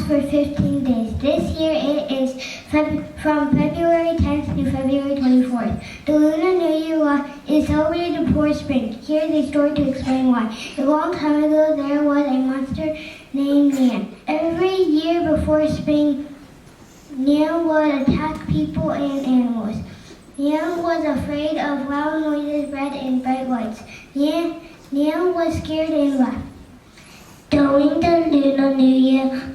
for 15 days. This year it is from February 10th to February 24th. The Lunar New Year is celebrated before spring. Here is a story to explain why. A long time ago there was a monster named Nan. Every year before spring, Nan would attack people and animals. Nan was afraid of loud noises, red and bright lights. Nan was scared and left. During the Lunar New Year,